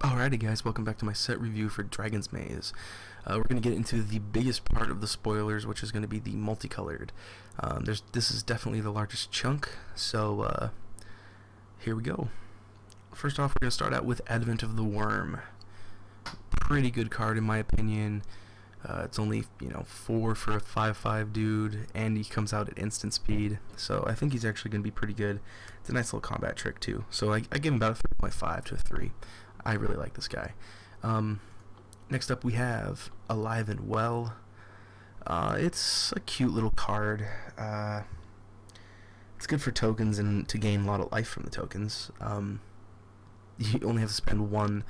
Alrighty guys, welcome back to my set review for Dragon's Maze. We're going to get into the biggest part of the spoilers, which is going to be the multicolored. This is definitely the largest chunk, so here we go. First off, we're going to start out with Advent of the Worm. Pretty good card in my opinion. It's only, 4 for a 5/5 dude, and he comes out at instant speed, so I think he's actually going to be pretty good. It's a nice little combat trick too, so I give him about a 3.5 to a 3. I really like this guy. Next up we have Alive and Well. It's a cute little card. It's good for tokens and to gain a lot of life from the tokens. You only have to spend one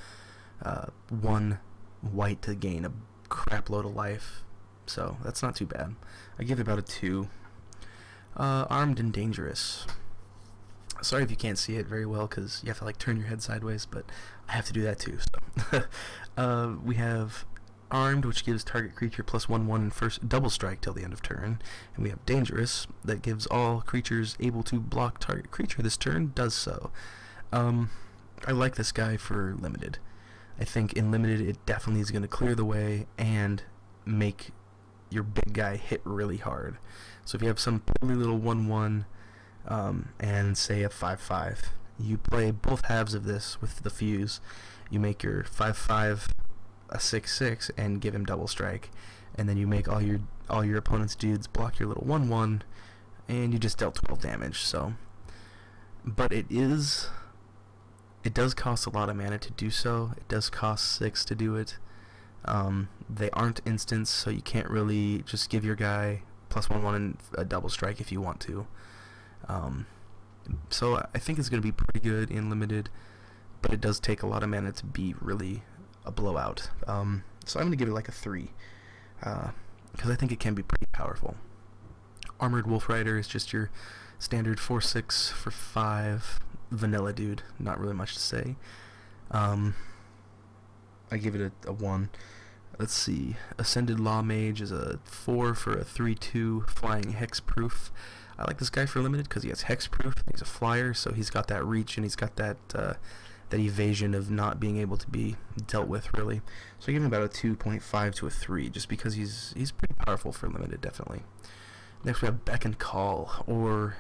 white to gain a crap load of life, so that's not too bad. I give it about a 2. Armed and Dangerous. Sorry if you can't see it very well because you have to turn your head sideways, but I have to do that too. So we have Armed, which gives target creature +1/1 and first double strike till the end of turn, and we have Dangerous, that gives all creatures able to block target creature this turn does so. I like this guy for limited. I think in limited it definitely is going to clear the way and make your big guy hit really hard. So if you have some poorly little 1/1 and say a 5/5, you play both halves of this with the fuse. You make your 5/5 a 6/6 and give him double strike, and then you make all your opponent's dudes block your little 1/1, and you just dealt 12 damage. So, but it does cost a lot of mana to do so. It does cost 6 to do it. They aren't instants, so you can't really just give your guy +1/1 and a double strike if you want to. So I think it's going to be pretty good in limited, but it does take a lot of mana to be really a blowout. So I'm going to give it like a 3, because I think it can be pretty powerful. Armored Wolf Rider is just your standard 4/6 for 5 vanilla dude. Not really much to say. I give it a 1. Let's see. Ascended Law Mage is a 4 for a 3/2 flying hexproof. I like this guy for limited because he has hexproof. He's a flyer, so he's got that reach and he's got that evasion of not being able to be dealt with really. So I give him about a 2.5 to a 3, just because he's pretty powerful for limited, definitely. Next we have Beck and Call, or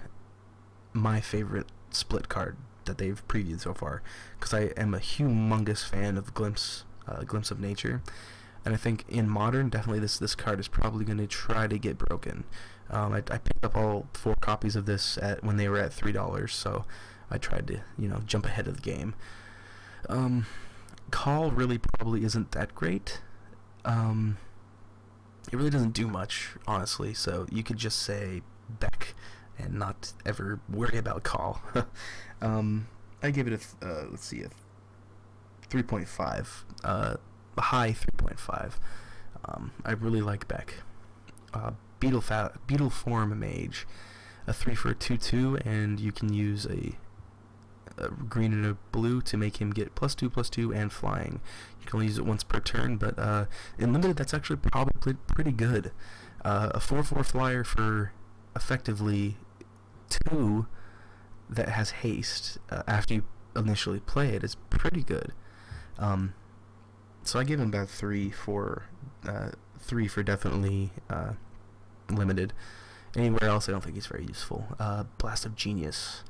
my favorite split card that they've previewed so far, because I am a humongous fan of Glimpse of Nature. And I think in Modern, definitely this card is probably going to try to get broken. I picked up all 4 copies of this when they were at $3, so I tried to jump ahead of the game. Call really probably isn't that great. It really doesn't do much, honestly. So you could just say Beck and not ever worry about Call. I give it a let's see, a 3.5. A high 3.5. I really like Beck. Beetle Form Mage, a 3 for a 2/2, and you can use a green and a blue to make him get +2/+2 and flying. You can only use it once per turn, but in limited that's actually probably pretty good. A 4/4 flyer for effectively 2 that has haste after you initially play it is pretty good. So I give him about 3 for definitely limited. Anywhere else I don't think he's very useful. Blast of Genius.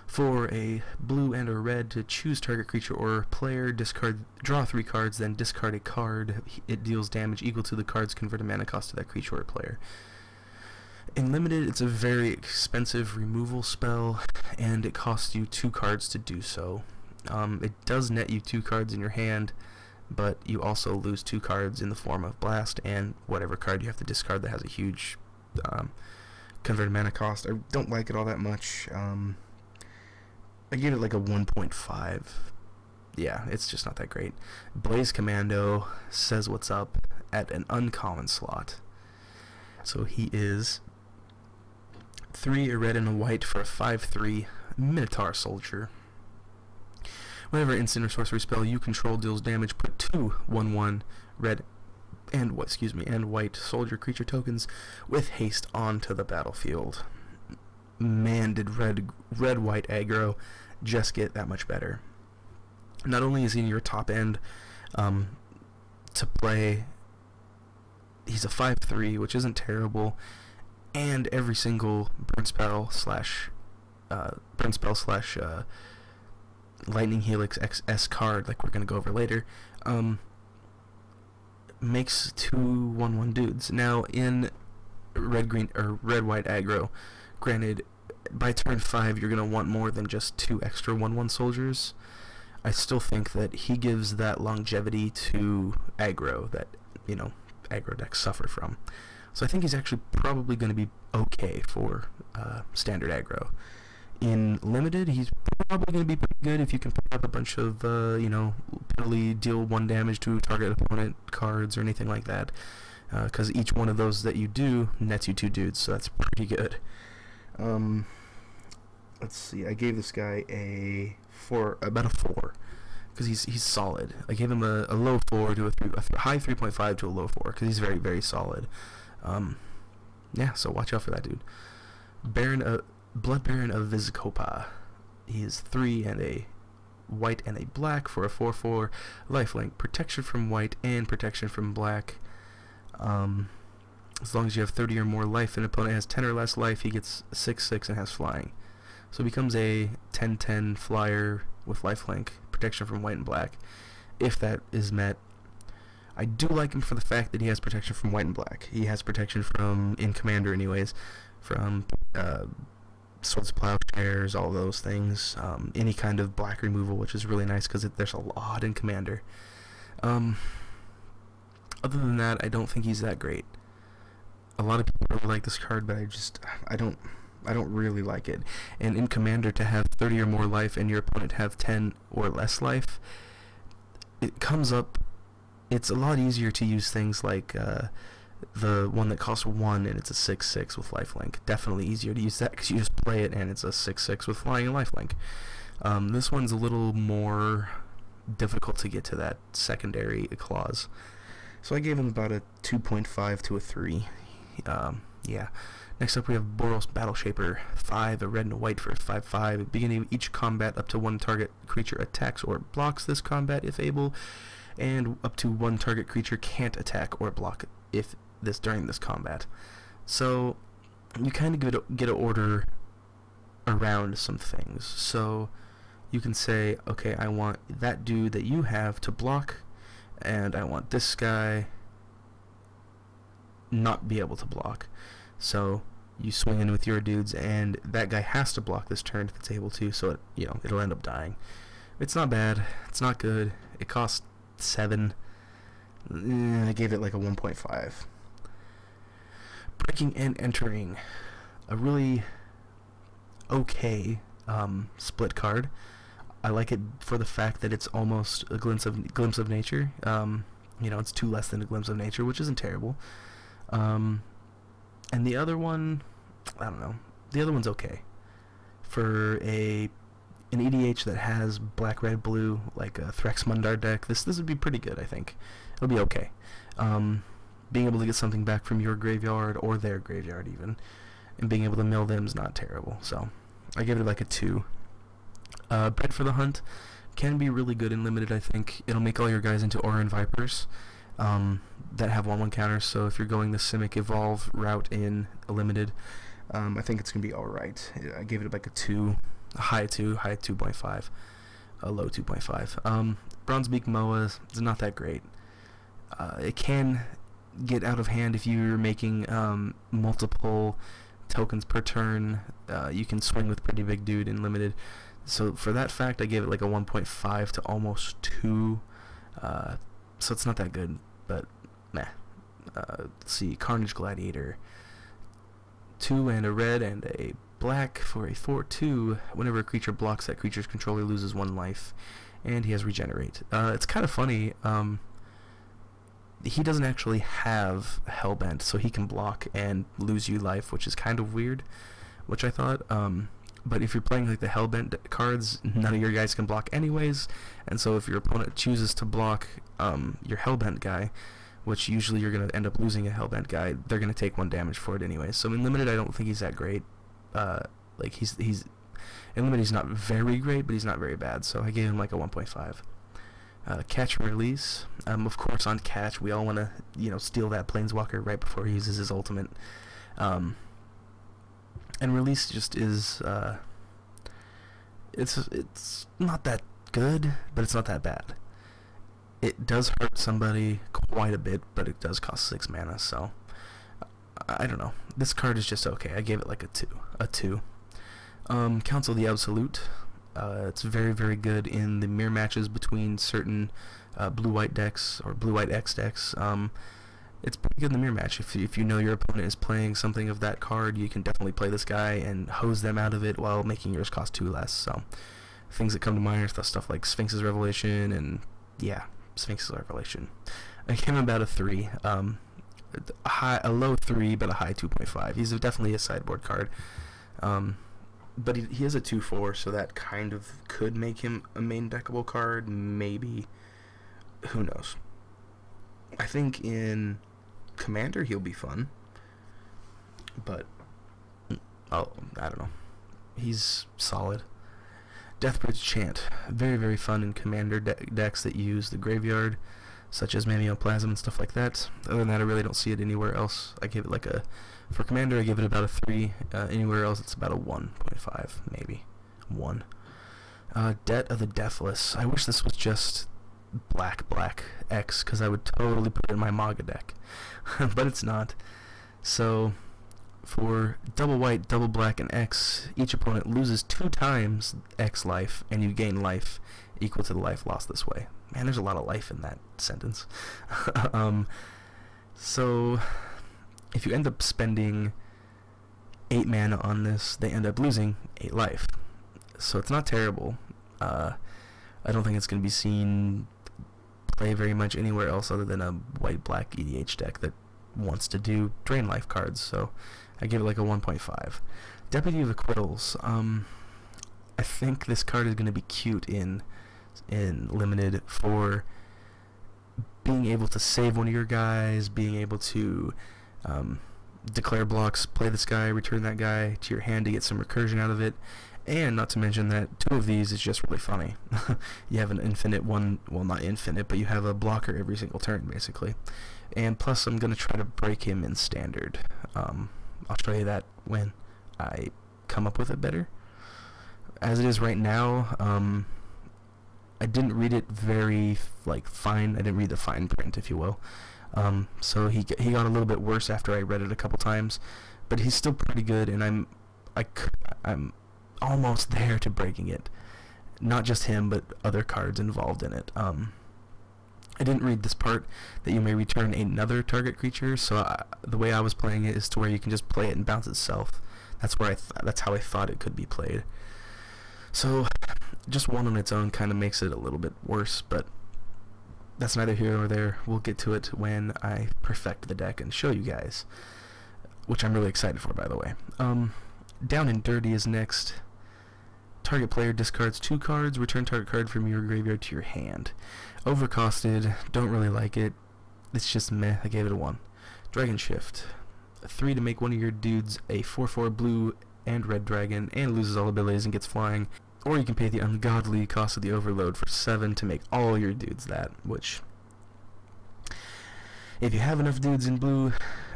For a blue and a red, to choose target creature or player, draw 3 cards, then discard a card. It deals damage equal to the card's converted mana cost to that creature or player. In limited, it's a very expensive removal spell, and it costs you 2 cards to do so. It does net you 2 cards in your hand, but you also lose 2 cards in the form of Blast and whatever card you have to discard that has a huge converted mana cost. I don't like it all that much. I give it like a 1.5. Yeah, it's just not that great. Blaze Commando says what's up at an uncommon slot. So he is 3 a red and a white for a 5/3 Minotaur Soldier. Whenever instant or sorcery spell you control deals damage, put 2 1/1 red and white soldier creature tokens with haste onto the battlefield. Man, did red white aggro just get that much better. Not only is he in your top end to play, he's a 5/3, which isn't terrible, and every single burn spell slash Lightning Helix XS card, like we're gonna go over later, makes 2/1/1 dudes. Now in red white aggro, granted, by turn 5 you're gonna want more than just 2 extra 1/1 soldiers. I still think that he gives that longevity to aggro that, you know, aggro decks suffer from. So I think he's actually probably going to be okay for standard aggro. In limited, he's probably going to be pretty good if you can put up a bunch of, you know, penalty deal 1 damage to target opponent cards or anything like that. Because each one of those that you do nets you 2 dudes, so that's pretty good. Let's see, I gave this guy about a 4, because he's solid. I gave him a low 4 to a high 3.5 to a low 4, because he's very, very solid. Yeah, so watch out for that dude. Blood Baron of Vizkopa. He is 3 and a white and a black for a 4/4 lifelink, protection from white and protection from black. As long as you have 30 or more life and an opponent has 10 or less life, he gets 6/6 and has flying. So he becomes a 10/10 flyer with lifelink, protection from white and black, if that is met. I do like him for the fact that he has protection from white and black. He has protection from, in Commander anyways, from Swords of Plowshares, all those things, any kind of black removal, which is really nice because there's a lot in Commander. Other than that, I don't think he's that great. A lot of people really like this card, but I don't really like it. And in Commander, to have 30 or more life and your opponent have 10 or less life, it comes up. It's a lot easier to use things like the one that costs 1 and it's a 6/6 with lifelink. Definitely easier to use that because you just play it and it's a 6/6 with flying and lifelink. This one's a little more difficult to get to that secondary clause. So I gave him about a 2.5 to a 3. Yeah. Next up we have Boros Battle Shaper, 5, a red and a white for a 5/5. At the beginning of each combat, up to 1 target creature attacks or blocks this combat if able, and up to 1 target creature can't attack or block if during this combat. So you kind of get an order around some things. So you can say, okay, I want that dude that you have to block, and I want this guy not be able to block. So you swing in with your dudes, and that guy has to block this turn if it's able to, so it'll end up dying. It's not bad. It's not good. It costs 7. I gave it like a 1.5. Breaking and Entering, a really okay split card. I like it for the fact that it's almost a glimpse of nature. It's 2 less than a glimpse of nature, which isn't terrible. And the other one, I don't know. The other one's okay. For an EDH that has black, red, blue, like a Threx Mundar deck, this would be pretty good, I think. It'll be okay. Being able to get something back from your graveyard, or their graveyard even, and being able to mill them is not terrible. So I give it like a 2. Bred for the Hunt can be really good in limited, I think. It'll make all your guys into Oran Vipers that have 1/1 counters, so if you're going the Simic Evolve route in a limited, I think it's going to be alright. I gave it like a 2, a high 2, high 2.5, a low 2.5. Bronzebeak Moa is not that great. It can get out of hand if you're making multiple tokens per turn. You can swing with pretty big dude in limited. So for that fact, I gave it like a 1.5 to almost 2. So it's not that good, but meh. Let's see, Carnage Gladiator, 2 and a red and a black for a 4/2. Whenever a creature blocks, that creature's controller loses 1 life, and he has Regenerate. It's kind of funny. He doesn't actually have Hellbent, so he can block and lose you life, which is kind of weird, which I thought. But if you're playing like the Hellbent cards, none of your guys can block anyways, and so if your opponent chooses to block your Hellbent guy, which usually you're going to end up losing a Hellbent guy, they're going to take 1 damage for it anyways. So in limited, I don't think he's that great. Like he's in limited, he's not very great, but he's not very bad. So I gave him like a 1.5. Catch and release. Of course, on catch, we all want to, steal that planeswalker right before he uses his ultimate. And release just is, it's not that good, but it's not that bad. It does hurt somebody quite a bit, but it does cost 6 mana, so I don't know. This card is just okay. I gave it like a 2. Council the Absolute. It's very, very good in the mirror matches between certain blue-white decks or blue-white X decks. It's pretty good in the mirror match. If you know your opponent is playing something of that card, you can definitely play this guy and hose them out of it while making yours cost 2 less. So things that come to mind are stuff like Sphinx's Revelation, and yeah, Sphinx's Revelation. I gave him about a 3. A low 3, but a high 2.5. He's definitely a sideboard card. But he has a 2/4, so that kind of could make him a main deckable card, maybe. Who knows? I think in Commander he'll be fun, but I don't know. He's solid. Deathbridge Chant, very, very fun in Commander decks that use the graveyard, such as Mammoplasm and stuff like that. Other than that, I really don't see it anywhere else. I give it for Commander, I give it about a 3. Anywhere else, it's about a 1.5, maybe 1. Debt of the Deathless. I wish this was just black X, because I would totally put it in my Maga deck, but it's not. So for double white, double black, and X, each opponent loses 2 times X life, and you gain life equal to the life lost this way. Man, there's a lot of life in that sentence. So if you end up spending 8 mana on this, they end up losing 8 life. So it's not terrible. I don't think it's going to be seen play very much anywhere else other than a white-black EDH deck that wants to do drain life cards. So I give it like a 1.5. Deputy of Acquittals. I think this card is going to be cute in Limited for being able to save one of your guys, being able to declare blocks, play this guy, return that guy to your hand to get some recursion out of it, and not to mention that 2 of these is just really funny. You have an infinite one, well, not infinite, but you have a blocker every single turn, basically. And plus, I'm going to try to break him in Standard. I'll show you that when I come up with it better. As it is right now, I didn't read it very, fine. I didn't read the fine print, if you will. So he got a little bit worse after I read it a couple times, but he's still pretty good, and I'm almost there to breaking it. Not just him, but other cards involved in it. I didn't read this part that you may return another target creature, so the way I was playing it is to where you can just play it and bounce itself. That's how I thought it could be played. So just 1 on its own kind of makes it a little bit worse, but that's neither here nor there. We'll get to it when I perfect the deck and show you guys, which I'm really excited for, by the way. Down and Dirty is next. Target player discards 2 cards, return target card from your graveyard to your hand. Overcosted, don't really like it. It's just meh, I gave it a 1. Dragon Shift. 3 to make one of your dudes a 4/4 blue and red dragon, and loses all abilities and gets flying. Or you can pay the ungodly cost of the overload for 7 to make all your dudes that, which, if you have enough dudes in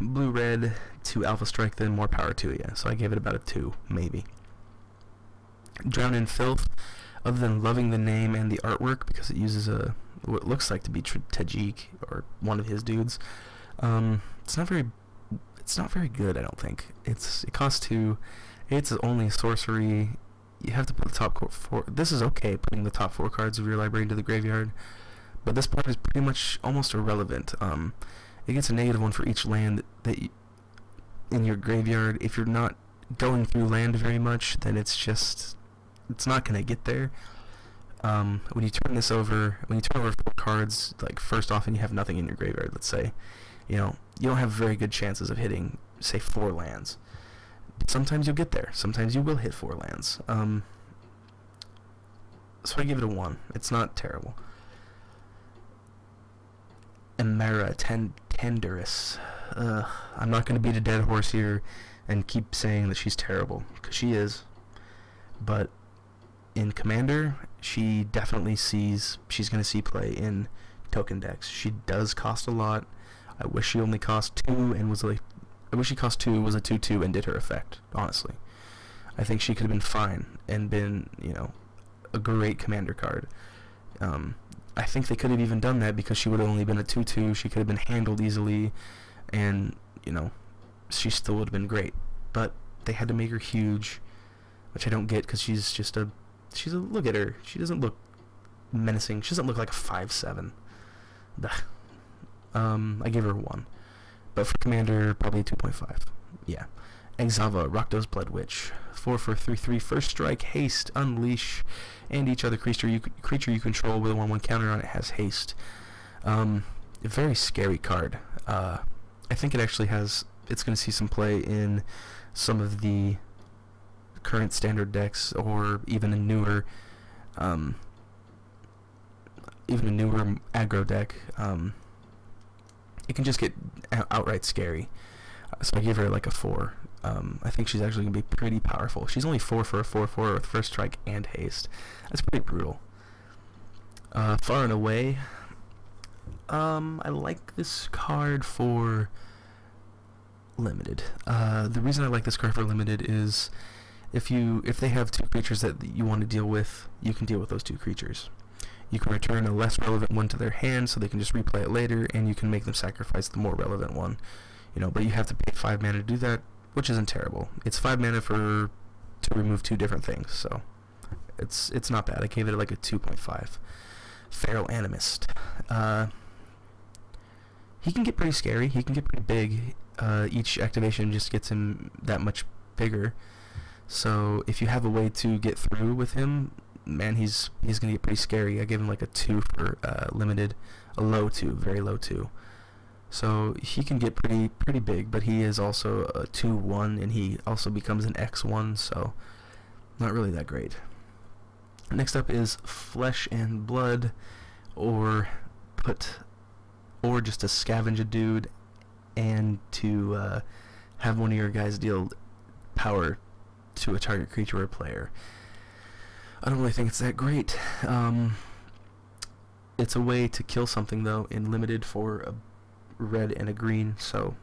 blue-red to alpha strike, then more power to you. So I gave it about a 2, maybe. Drown in Filth, other than loving the name and the artwork, because it uses what looks like to be Tajik, or one of his dudes, it's not very good, I don't think. It costs 2, it's only sorcery. You have to put the top 4. This is okay, putting the top 4 cards of your library into the graveyard, but this part is pretty much almost irrelevant. It gets a -1 for each land that in your graveyard. If you're not going through land very much, then it's not gonna get there. When you turn over 4 cards, like first off, and you have nothing in your graveyard, let's say, you don't have very good chances of hitting, say, 4 lands. But sometimes you'll get there. Sometimes you will hit 4 lands. So I give it a 1. It's not terrible. Emera Tenderus. I'm not going to beat a dead horse here and keep saying that she's terrible, because she is. But in Commander, she definitely she's going to see play in token decks. She does cost a lot. I wish she only cost 2 and was like, I wish she cost 2, was a 2/2 and did her effect, honestly. I think she could have been fine and been, you know, a great commander card. I think they could have even done that because she would have only been a 2/2. She could have been handled easily, and, you know, she still would have been great. But they had to make her huge, which I don't get because she's a, look at her. She doesn't look menacing. She doesn't look like a 5/7. I gave her a 1. But for commander, probably a 2.5. Yeah. Exava, Rakdos Blood Witch. 4 for 3/3, first strike, haste, unleash, and each other creature you control with a 1/1 counter on it has haste. A very scary card. I think it actually has, it's going to see some play in some of the current standard decks, or even a newer aggro deck. It can just get outright scary. So I gave her like a 4. I think she's actually going to be pretty powerful. She's only 4 for a 4/4 with first strike and haste. That's pretty brutal. Far and Away. I like this card for limited. The reason I like this card for limited is if they have 2 creatures that you want to deal with, you can deal with those 2 creatures. You can return a less relevant one to their hand so they can just replay it later, and you can make them sacrifice the more relevant one. You know, but you have to pay 5 mana to do that, which isn't terrible. It's 5 mana to remove 2 different things, so it's not bad. I gave it like a 2.5. Feral Animist. He can get pretty scary. He can get pretty big. Each activation just gets him that much bigger. So if you have a way to get through with him, man, he's gonna get pretty scary. I gave him like a 2 for limited, a low 2, very low 2. So he can get pretty big, but he is also a 2/1, and he also becomes an X1, so not really that great. Next up is Flesh and Blood, or just to scavenge a dude and to have one of your guys deal power to a target creature or player. I don't really think it's that great. It's a way to kill something, though, in limited for a red and a green, so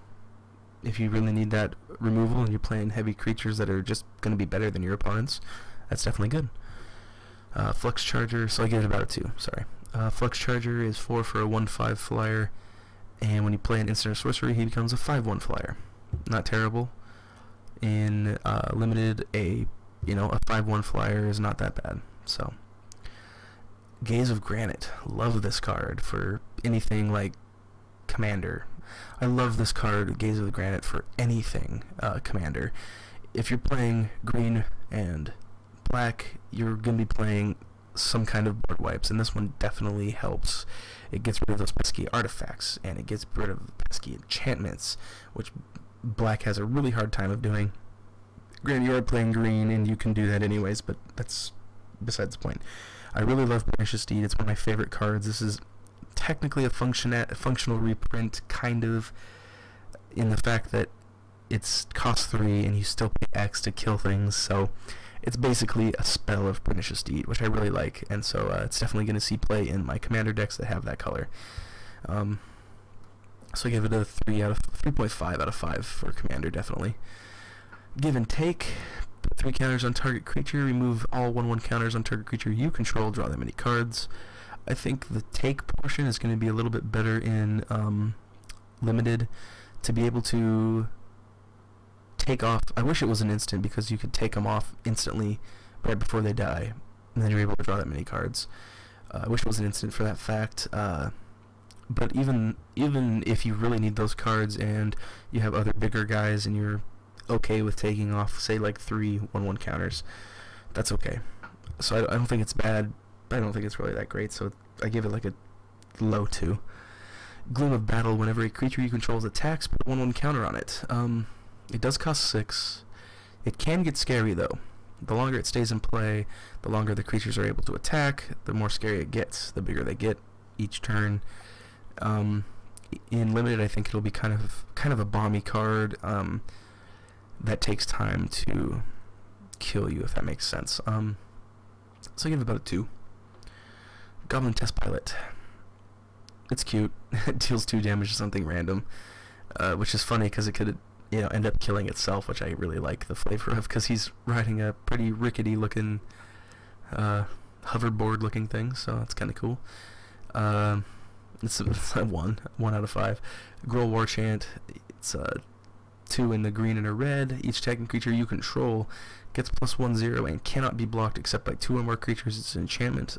if you really need that removal and you're playing heavy creatures that are just going to be better than your opponents, that's definitely good. Flux Charger, so I give it about a 2, sorry. Flux Charger is 4 for a 1/5 flyer, and when you play an instant or sorcery, he becomes a 5/1 flyer. Not terrible. In limited, a 5/1 flyer is not that bad. So, Gaze of Granite, love this card for anything like Commander. I love this card, Gaze of the Granite, for anything Commander. If you're playing green and black, you're going to be playing some kind of board wipes, and this one definitely helps. It gets rid of those pesky artifacts, and it gets rid of pesky enchantments, which black has a really hard time of doing. Granted, you are playing green, and you can do that anyways, but that's besides the point. I really love Pernicious Deed. It's one of my favorite cards. This is technically a functional reprint, kind of, in the fact that it's cost 3 and you still pay X to kill things, so it's basically a spell of Pernicious Deed, which I really like, and so it's definitely going to see play in my commander decks that have that color. So I give it a 3.5 out of 5 for commander, definitely. Give and Take. Put 3 counters on target creature, remove all 1/1 counters on target creature you control, draw that many cards. I think the take portion is going to be a little bit better in limited, to be able to take off. I wish it was an instant, because you could take them off instantly right before they die, and then you're able to draw that many cards. I wish it was an instant for that fact. But even if you really need those cards and you have other bigger guys and you're okay with taking off, say, like 3 1/1 counters, that's okay. So I don't think it's bad, but I don't think it's really that great, so I give it like a low 2. Gloom of Battle. Whenever a creature you control attacks, put a 1/1 counter on it. It does cost 6. It can get scary, though. The longer it stays in play, the longer the creatures are able to attack, the more scary it gets, the bigger they get each turn. In limited, I think it'll be kind of a bomby card that takes time to kill you, if that makes sense. So I give it about a 2. Goblin Test Pilot. It's cute. It deals 2 damage to something random, which is funny because it could, end up killing itself, which I really like the flavor of, because he's riding a pretty rickety-looking, hoverboard-looking thing, so that's kind of cool. It's a 1 out of 5. Growl War Chant. It's 2 in the green and a red. Each attacking creature you control gets +1/0 and cannot be blocked except by 2 or more creatures. It's an enchantment.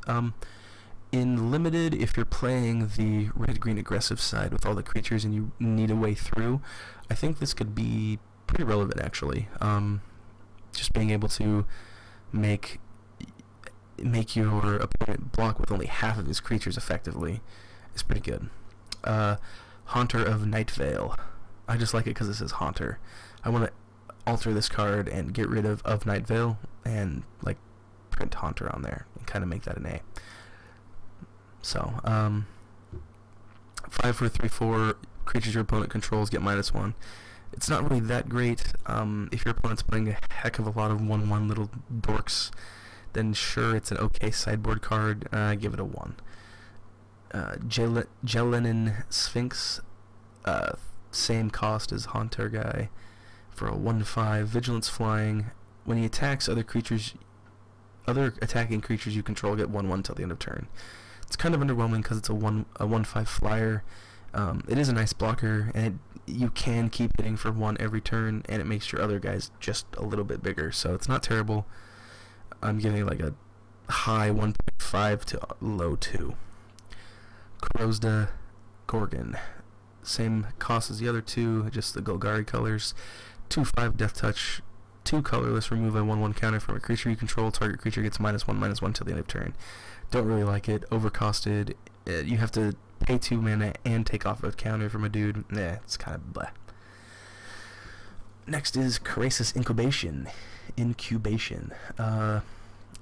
In limited, if you're playing the red-green aggressive side with all the creatures and you need a way through, I think this could be pretty relevant, actually. Just being able to make your opponent block with only half of his creatures effectively is pretty good. Haunter of Nightvale. I just like it because it says Haunter. I want to alter this card and get rid of Nightvale and print Haunter on there and kind of make that an A. So, 5 for 3/4 creatures your opponent controls get -1. It's not really that great. If your opponent's playing a heck of a lot of 1/1 little dorks, then sure, it's an okay sideboard card. Give it a 1. Gelenin Sphinx, same cost as Haunter guy, for a 1/5. Vigilance Flying. When he attacks other attacking creatures you control get 1/1 till the end of turn. It's kind of underwhelming because it's a 1/5 flyer. It is a nice blocker, and you can keep hitting for 1 every turn, and it makes your other guys just a little bit bigger, so it's not terrible. I'm giving it a high 1.5 to low 2. Corozda Gorgon. Same cost as the other 2, just the Golgari colors. 2/5 Death Touch. 2 colorless, remove a 1/1 counter from a creature you control. Target creature gets -1/-1 till the end of turn. Don't really like it. Overcosted. You have to pay 2 mana and take off a counter from a dude. It's kind of bleh. Next is Kerasis Incubation.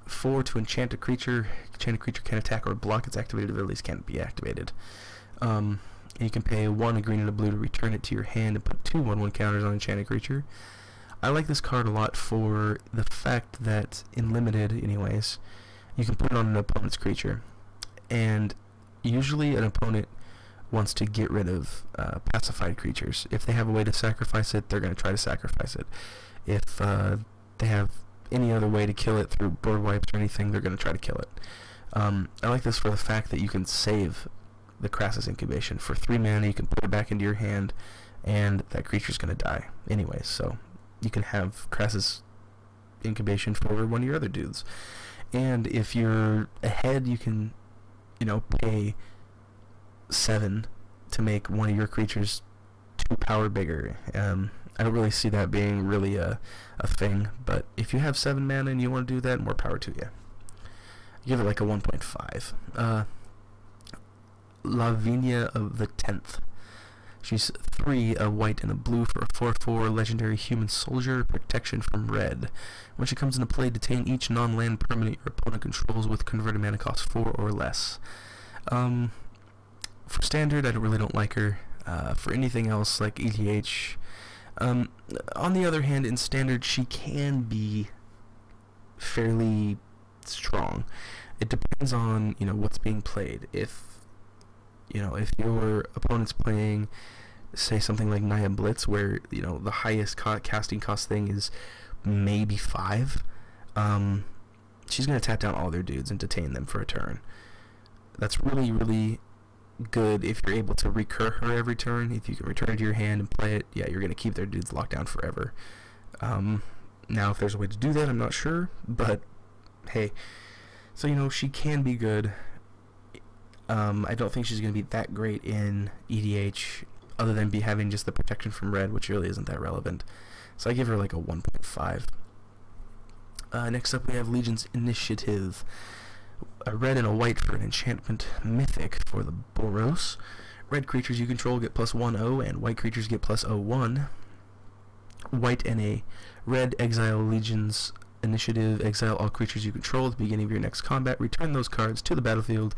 4 to enchant a creature. Enchant a creature can attack or block its activated abilities can't be activated. And you can pay 1 a green and a blue to return it to your hand and put 2 1/1 counters on enchanted creature. I like this card a lot for the fact that, in limited anyways, you can put it on an opponent's creature. And usually an opponent wants to get rid of pacified creatures. If they have a way to sacrifice it, they're going to try to sacrifice it. If they have any other way to kill it through board wipes or anything, they're going to try to kill it. I like this for the fact that you can save the Kerasis Incubation. For 3 mana, you can put it back into your hand, and that creature's going to die anyways. So you can have Kerasis Incubation for one of your other dudes. And if you're ahead, you can, pay 7 to make one of your creatures 2 power bigger. I don't really see that being really a thing, but if you have 7 mana and you want to do that, more power to you. Give it a 1.5. Lavinia of the 10th. She's 3, a white and a blue for a 4/4 legendary human soldier, protection from red. When she comes into play, detain each non-land permanent your opponent controls with converted mana cost 4 or less. For standard, I really don't like her. For anything else, like EDH, on the other hand, in standard, she can be fairly strong. It depends on, what's being played. If your opponent's playing, say, something like Naya Blitz, where, the highest casting cost thing is maybe 5, she's going to tap down all their dudes and detain them for a turn. That's really, really good if you're able to recur her every turn. If you can return it to your hand and play it, yeah, you're going to keep their dudes locked down forever. Now, if there's a way to do that, I'm not sure, but hey. So, she can be good. I don't think she's going to be that great in EDH, other than having just the protection from red, which really isn't that relevant. So I give her a 1.5. Next up we have Legion's Initiative. A red and a white for an enchantment mythic for the Boros. Red creatures you control get +1/0, and white creatures get +0/1. White and a red, exile Legion's Initiative. Exile all creatures you control at the beginning of your next combat. Return those cards to the battlefield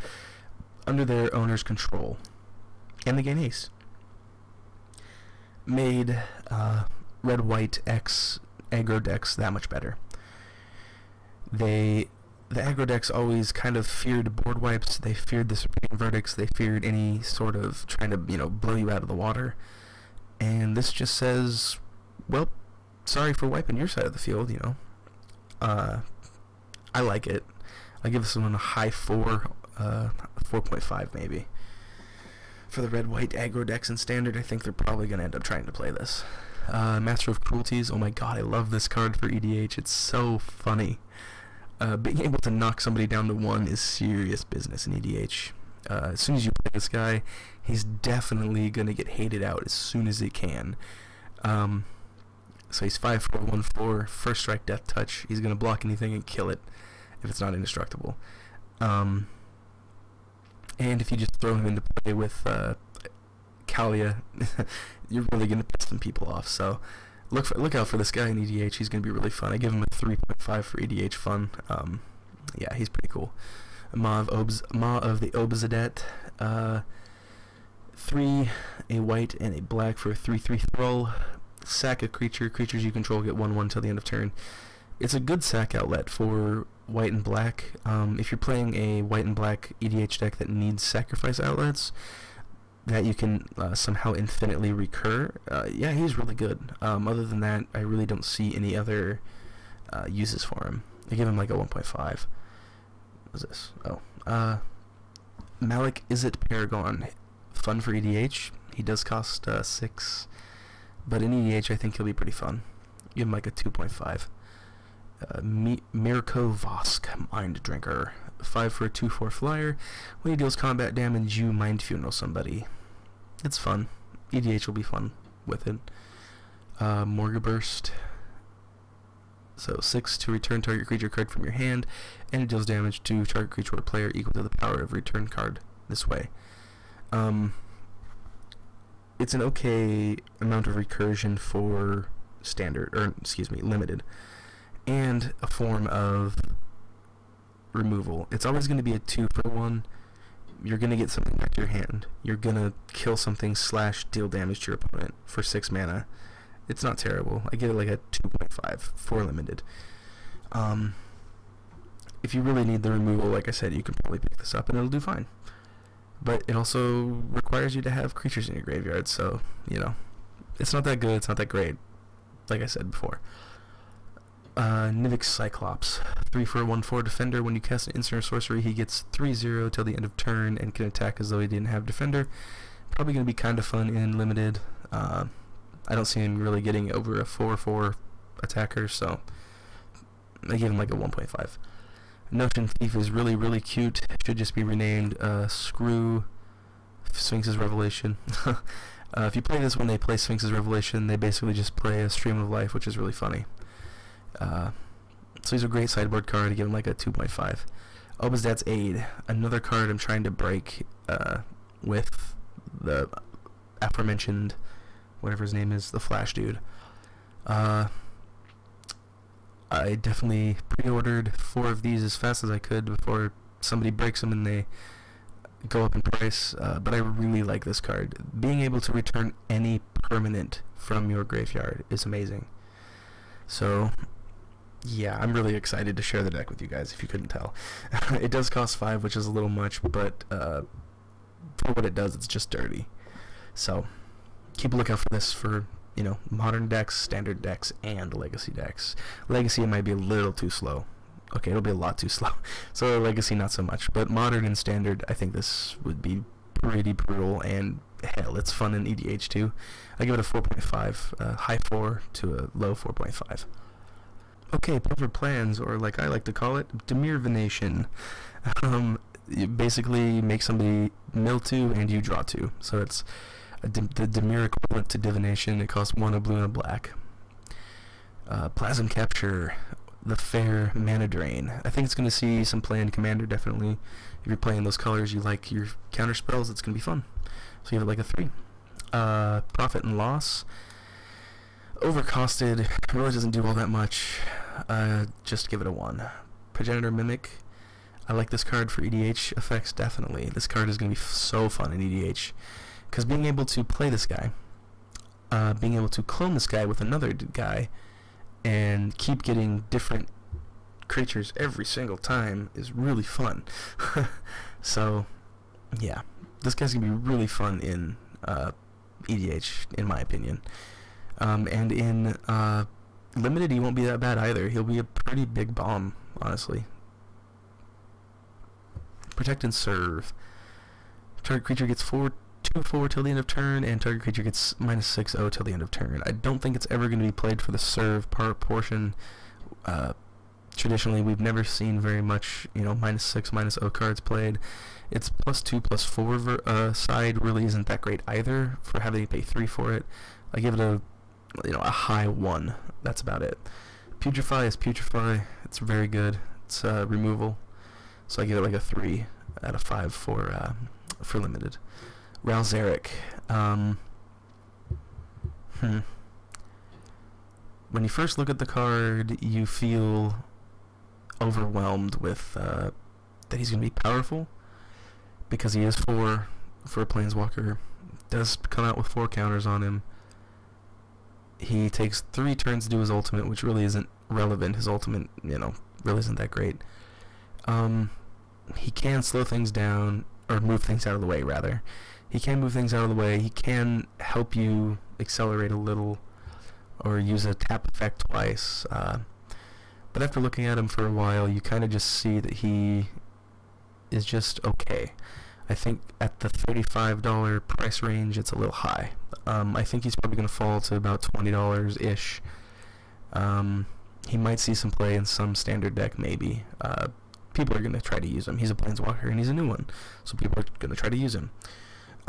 under their owner's control, and they gain haste. Made red-white X aggro decks that much better. the aggro decks always kind of feared board wipes. They feared the Supreme Verdicts. They feared any sort of trying to, blow you out of the water. And this just says, well, sorry for wiping your side of the field, I like it. I give this one a high 4, 4.5 maybe. For the red-white aggro decks in Standard, I think they're probably going to end up trying to play this. Master of Cruelties, oh my god, I love this card for EDH. It's so funny. Being able to knock somebody down to 1 is serious business in EDH. As soon as you play this guy, he's definitely going to get hated out as soon as he can. So he's 5/4/1/4, first strike, death touch. He's going to block anything and kill it if it's not indestructible. And if you just throw him into play with Kalia, you're really going to piss some people off. So look out for this guy in EDH. He's going to be really fun. I give him a 3.5 for EDH fun. Yeah, he's pretty cool. Ma of the Obzadet. 3, a white and a black for a 3/3 thrall. Sack a creature. Creatures you control get 1/1 till the end of turn. It's a good sack outlet for white and black. If you're playing a white and black EDH deck that needs sacrifice outlets that you can somehow infinitely recur, yeah, he's really good. Other than that, I really don't see any other uses for him. I give him like a 1.5. What's this? Oh, Malik Izzet Paragon, fun for EDH. He does cost 6, but in EDH I think he'll be pretty fun. Give him like a 2.5. Mirko Vosk, Mind Drinker, 5 for a 2/4 flyer. When he deals combat damage, you Mind Funeral somebody. It's fun. EDH will be fun with it. Morgaburst. So 6 to return target creature card from your hand, and it deals damage to target creature or player equal to the power of return card this way. It's an okay amount of recursion for Standard, or excuse me, Limited, and a form of removal. It's always going to be a 2-for-1. You're going to get something back to your hand. You're going to kill something / deal damage to your opponent for 6 mana. It's not terrible. I give it like a 2.5 for Limited. If you really need the removal, like I said, you can probably pick this up and it'll do fine. But it also requires you to have creatures in your graveyard, so, it's not that good, it's not that great, like I said before. Nivix Cyclops, 3 for a 1/4 defender. When you cast an instant or sorcery, he gets 3/0 till the end of turn and can attack as though he didn't have defender. Probably going to be kind of fun in Limited. I don't see him really getting over a 4/4 attacker, so I give him like a 1.5. Notion Thief is really, really cute. Should just be renamed Screw Sphinx's Revelation. If you play this when they play Sphinx's Revelation, they basically just play a Stream of Life, which is really funny. So he's a great sideboard card. I give him like a 2.5. Obzdad's Aid, another card I'm trying to break with the aforementioned, whatever his name is, the Flash dude. I definitely pre-ordered 4 of these as fast as I could before somebody breaks them and they go up in price, but I really like this card. Being able to return any permanent from your graveyard is amazing. So yeah, I'm really excited to share the deck with you guys, if you couldn't tell. It does cost 5, which is a little much, but for what it does, it's just dirty. So keep a lookout for this for, modern decks, Standard decks, and Legacy decks. Legacy, it might be a little too slow. Okay, it'll be a lot too slow. So Legacy, not so much. But Modern and Standard, I think this would be pretty brutal, and hell, it's fun in EDH too. I give it a 4.5, high 4 to a low 4.5. Okay, Pilfered Plans, or like I like to call it, Demirvination. You basically make somebody mill 2 and you draw 2. So it's the Dimir equivalent to Divination. It costs 1, a blue, and a black. Plasm Capture, the Fair Mana Drain. I think it's going to see some play in Commander, definitely. If you're playing those colors, you like your counter spells, it's going to be fun. So you have it like a 3. Profit and Loss. Overcosted, really doesn't do all that much. Just give it a 1. Progenitor Mimic. I like this card for EDH effects, definitely. This card is going to be so fun in EDH. Because being able to play this guy, being able to clone this guy with another guy, and keep getting different creatures every single time is really fun. So, yeah, this guy's gonna be really fun in EDH, in my opinion. And in Limited, he won't be that bad either. He'll be a pretty big bomb, honestly. Protect and Serve. Target creature gets 2/4 till the end of turn, and target creature gets -6/0 till the end of turn. I don't think it's ever going to be played for the serve portion. Traditionally, we've never seen very much, -6, -0 cards played. Its +2/+4 side really isn't that great either for having to pay 3 for it. I give it a high 1. That's about it. Putrefy is Putrefy. It's very good. It's removal, so I give it like a 3 out of 5 for Limited. Ralzeric. When you first look at the card, you feel overwhelmed with that he's going to be powerful, because he is 4 for a Planeswalker. Does come out with 4 counters on him. He takes 3 turns to do his ultimate, which really isn't relevant. His ultimate, really isn't that great. He can slow things down, or move things out of the way, rather. He can move things out of the way. He can help you accelerate a little, or use a tap effect twice. But after looking at him for a while, you kind of just see that he is just okay. I think at the $35 price range, it's a little high. I think he's probably going to fall to about $20-ish. He might see some play in some standard deck, maybe. People are going to try to use him. He's a Planeswalker, and he's a new one, so people are going to try to use him.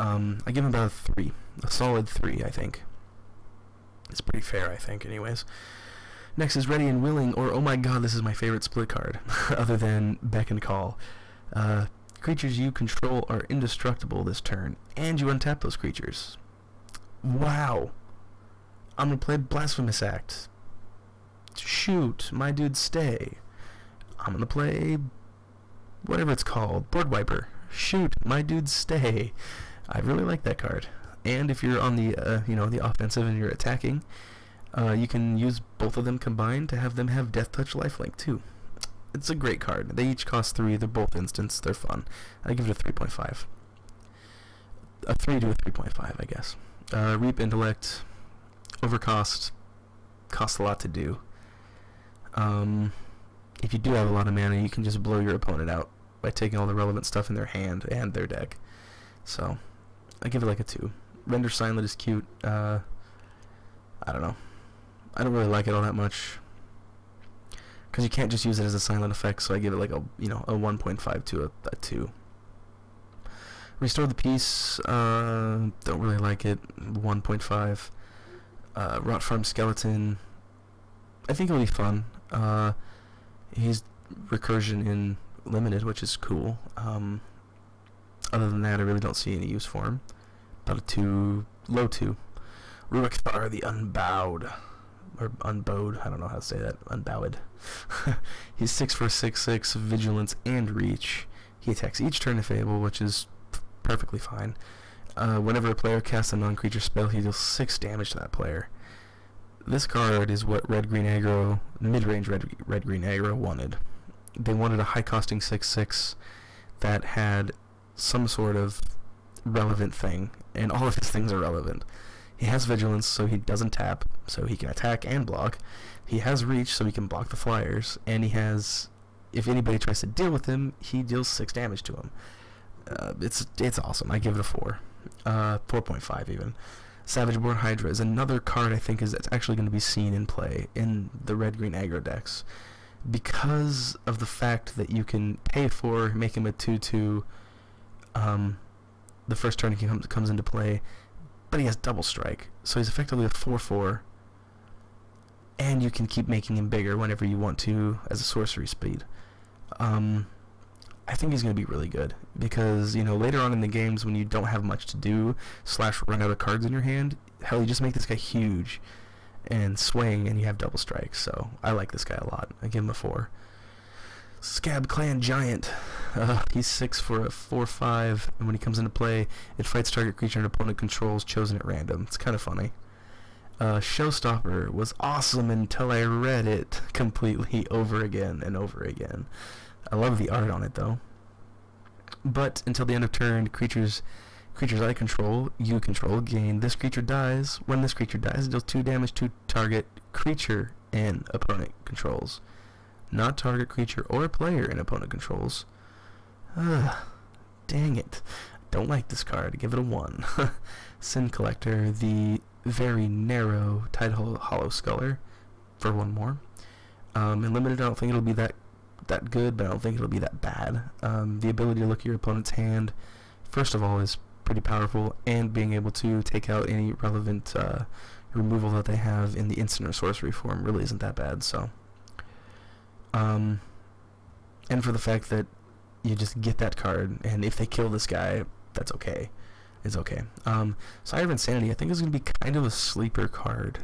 I give him about a 3. A solid 3, I think. It's pretty fair, I think, anyways. Next is Ready and Willing, or oh my god, this is my favorite split card, other than Beck and Call. Creatures you control are indestructible this turn, and you untap those creatures. Wow. I'm going to play Blasphemous Act. Shoot, my dude, stay. I'm going to play whatever it's called, Board Wiper. Shoot, my dude, stay. I really like that card. And if you're on the, the offensive and you're attacking, you can use both of them combined to have them have Death Touch Lifelink too. It's a great card. They each cost 3. They're both instants. They're fun. I give it a 3.5. A 3 to a 3.5, I guess. Reap Intellect. Overcost. Costs a lot to do. If you do have a lot of mana, you can just blow your opponent out by taking all the relevant stuff in their hand and their deck. So, I give it like a 2. Render Silent is cute. I don't know. I don't really like it all that much, because you can't just use it as a silent effect, so I give it like a 1.5 to a 2. Restore the Peace, don't really like it, 1.5. Rot Farm Skeleton, I think it'll be fun. He's recursion in Limited, which is cool. Other than that, I really don't see any use for him. About a 2, low 2. Rurik Thar the Unbowed, or Unbowed, I don't know how to say that, Unbowed. He's 6 for 6/6, Vigilance and Reach. He attacks each turn if able, which is perfectly fine. Whenever a player casts a non-creature spell, he deals 6 damage to that player. This card is what red-green aggro, mid-range red-green aggro wanted. They wanted a high-costing 6/6 that had some sort of relevant thing, and all of his things are relevant. He has Vigilance, so he doesn't tap, so he can attack and block. He has Reach, so he can block the flyers, and he has, if anybody tries to deal with him, he deals 6 damage to him. It's awesome. I give it a 4. 4.5 even. Savageborn Hydra is another card I think that's actually going to be seen in play in the red-green aggro decks, because of the fact that you can pay for, make him a 2/2 the first turn he comes into play, but he has double strike, so he's effectively a 4/4, and you can keep making him bigger whenever you want to as a sorcery speed. I think he's going to be really good, because later on in the games when you don't have much to do / run out of cards in your hand, hell, you just make this guy huge and swing and you have double strike. So I like this guy a lot. I give him a 4. Scab Clan Giant. He's 6 for a 4/5, and when he comes into play, it fights target creature an opponent controls chosen at random. It's kind of funny. Showstopper was awesome until I read it completely over again and over again. I love the art on it though. But until the end of turn, creatures I control, you control, gain. This creature dies. When this creature dies, it deals 2 damage to target creature and opponent controls. Not target creature or player and opponent controls. Dang it. Don't like this card. Give it a 1. Sin Collector, the very narrow Tidal Hollow Sculler, for 1 more. In limited, I don't think it'll be that good, but I don't think it'll be that bad. The ability to look at your opponent's hand, first of all, is pretty powerful, and being able to take out any relevant removal that they have in the instant or sorcery form really isn't that bad. So, and for the fact that you just get that card, and if they kill this guy, that's okay. It's okay. Sire of Insanity, I think, is going to be kind of a sleeper card.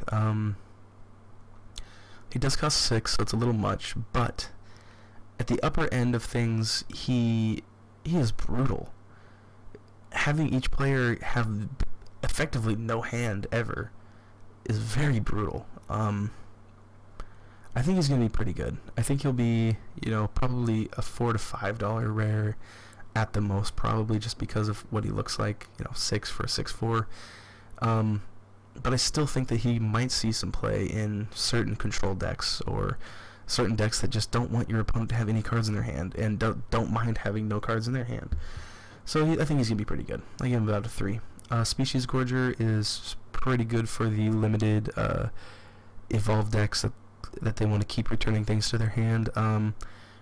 He does cost 6, so it's a little much, but at the upper end of things, he is brutal. Having each player have effectively no hand ever is very brutal. I think he's going to be pretty good. I think he'll be, probably a $4 to $5 rare at the most, probably, just because of what he looks like, 6 for a 6/4. But I still think that he might see some play in certain control decks, or certain decks that just don't want your opponent to have any cards in their hand, and don't mind having no cards in their hand. So I think he's going to be pretty good. I give him about a 3. Species Gorger is pretty good for the limited evolved decks that they want to keep returning things to their hand.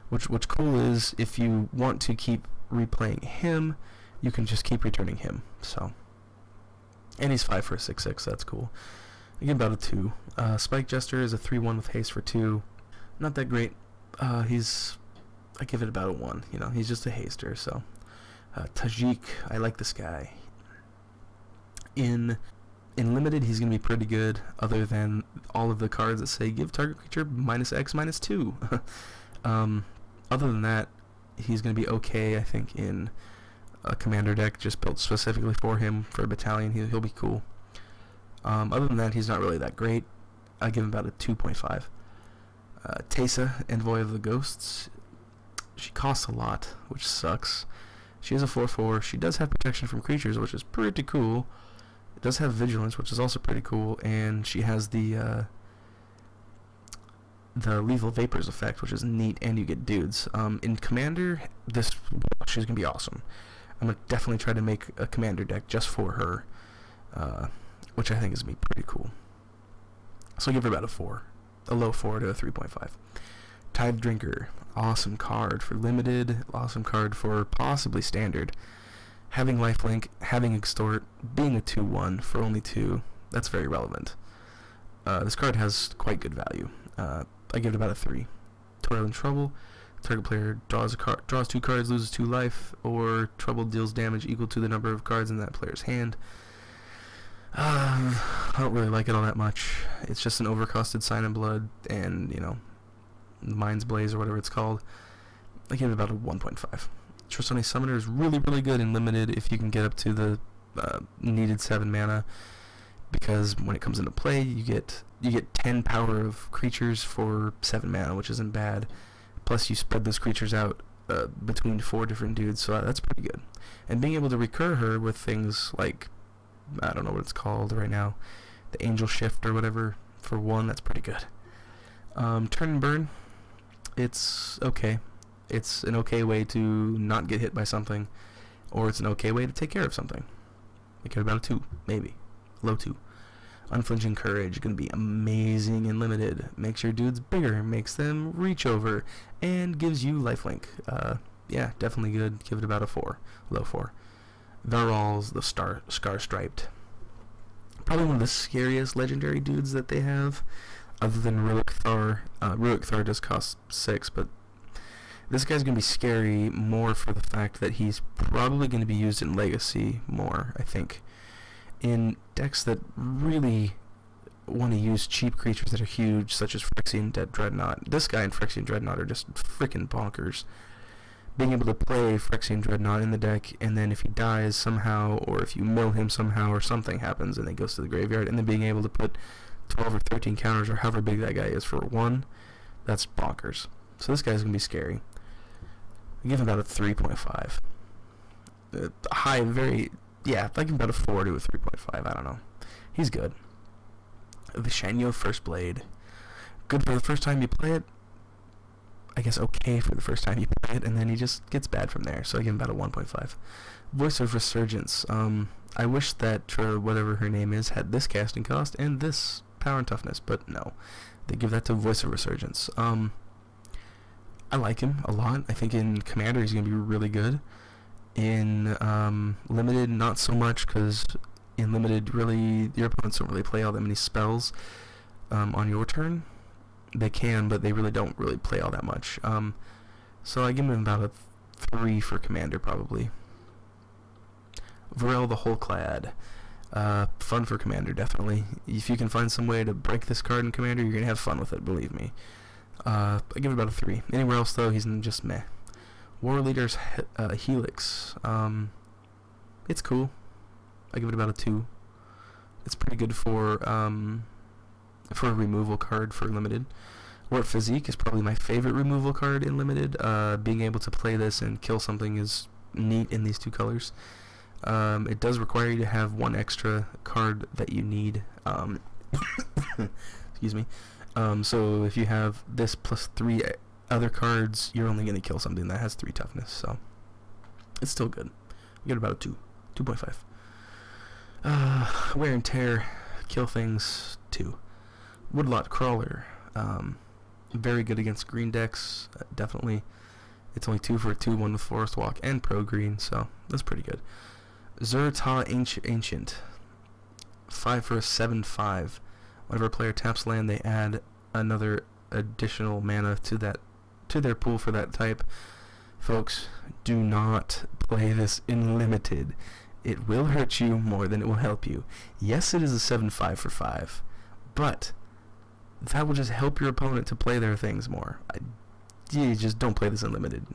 What's cool is, if you want to keep replaying him, you can just keep returning him. So, and he's 5 for a 6/6, that's cool. I give about a 2. Spike Jester is a 3/1 with haste for 2. Not that great. I give it about a 1. He's just a haster. So, Tajik, I like this guy. In limited, he's going to be pretty good, other than all of the cards that say give target creature -X -2. Other than that, he's going to be okay, I think, in a commander deck just built specifically for him, for a battalion. He'll be cool. Other than that, he's not really that great. I give him about a 2.5. Teysa, Envoy of the Ghosts. She costs a lot, which sucks. She is a 4/4. She does have protection from creatures, which is pretty cool. It does have vigilance, which is also pretty cool, and she has the lethal vapors effect, which is neat, and you get dudes. In commander, she's gonna be awesome. I'm gonna definitely try to make a commander deck just for her, which I think is gonna be pretty cool. So I give her about a 4, a low 4 to a 3.5. Tithe Drinker, awesome card for limited, awesome card for possibly standard. Having lifelink, having extort, being a 2/1 for only 2, that's very relevant. This card has quite good value. I give it about a 3. Toil and Trouble, target player draws 2 cards, loses 2 life, or Trouble deals damage equal to the number of cards in that player's hand. I don't really like it all that much. It's just an overcosted Sign in Blood, and Mind's Blaze, or whatever it's called. I give it about a 1.5. Tristani Summoner is really, really good in limited if you can get up to the needed 7 mana, because when it comes into play, you get 10 power of creatures for 7 mana, which isn't bad. Plus, you spread those creatures out between 4 different dudes, so that's pretty good. And being able to recur her with things like, I don't know what it's called right now, the Angel Shift or whatever, for 1, that's pretty good. Turn and Burn, it's okay. It's an okay way to not get hit by something, or it's an okay way to take care of something. I give it about a 2, maybe. Low 2. Unflinching Courage, gonna be amazing in limited. Makes your dudes bigger, makes them reach over, and gives you lifelink. Yeah, definitely good. Give it about a 4, low 4. Varol's the Scar Striped. Probably one of the scariest legendary dudes that they have, other than Ruick Thar. Ruick Thar does cost 6, but this guy's going to be scary more for the fact that he's probably going to be used in Legacy more, I think. In decks that really want to use cheap creatures that are huge, such as Phyrexian Dreadnought. This guy and Phyrexian Dreadnought are just freaking bonkers. being able to play Phyrexian Dreadnought in the deck, and then if he dies somehow, or if you mill him somehow, or something happens and he goes to the graveyard, and then being able to put 12 or 13 counters, or however big that guy is for 1, that's bonkers. So this guy's going to be scary. I give him about a 3.5. High, very, yeah, I give him about a 4 to a 3.5, I don't know. He's good. Vishanyo First Blade. Good for the first time you play it. I guess okay for the first time you play it, and then he just gets bad from there, so I give him about a 1.5. Voice of Resurgence. I wish that whatever her name is had this casting cost and this power and toughness, but no. They give that to Voice of Resurgence. I like him a lot. I think in Commander he's going to be really good. In Limited, not so much, because in Limited, really, your opponents don't really play all that many spells on your turn. They can, but they really don't really play all that much. So I give him about a 3 for Commander, probably. Varel the Whole Clad. Fun for Commander, definitely. If you can find some way to break this card in Commander, you're going to have fun with it, believe me. I give it about a 3. Anywhere else, though, he's just meh. War Leader's Helix. It's cool. I give it about a 2. It's pretty good for a removal card for Limited. Warp Physique is probably my favorite removal card in Limited. Being able to play this and kill something is neat in these 2 colors. It does require you to have 1 extra card that you need. Excuse me. So if you have this plus 3 other cards, you're only going to kill something that has 3 toughness. So it's still good. You get about a 2, 2.5. Wear and Tear, kill things, 2. Woodlot Crawler, very good against green decks, definitely. It's only 2 for a 2/1 with Forest Walk and Pro Green, so that's pretty good. Zerta Ancient, 5 for a 7/5. Whenever a player taps land, they add another additional mana to their pool for that type. Folks, do not play this in Limited. It will hurt you more than it will help you. Yes, it is a 7/5 for 5, but that will just help your opponent to play their things more. You just don't play this in Limited.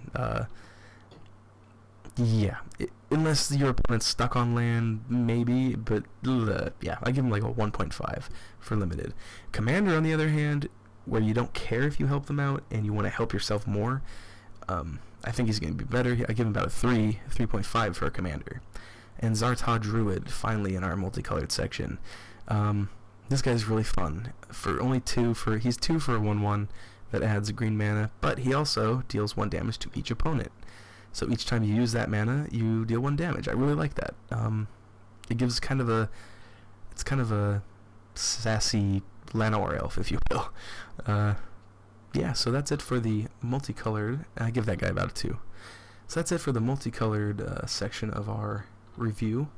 Yeah, unless your opponent's stuck on land, maybe, but yeah, I give him like a 1.5 for Limited. Commander, on the other hand, where you don't care if you help them out and you want to help yourself more, I think he's going to be better. I give him about a 3.5 for a Commander. And Zarta Druid, finally in our multicolored section. This guy's really fun. For only 2 for, he's 2 for a 1/1 that adds green mana, but he also deals 1 damage to each opponent. So each time you use that mana, you deal 1 damage. I really like that. It gives kind of a, it's kind of a sassy Llanowar elf, if you will. Yeah, so that's it for the multicolored. I give that guy about a 2. So that's it for the multicolored section of our review.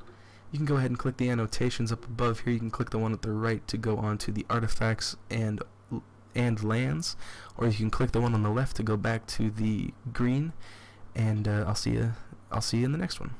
You can go ahead and click the annotations up above here. You can click the one at the right to go on to the artifacts and lands, or you can click the one on the left to go back to the green. And I'll see you in the next one.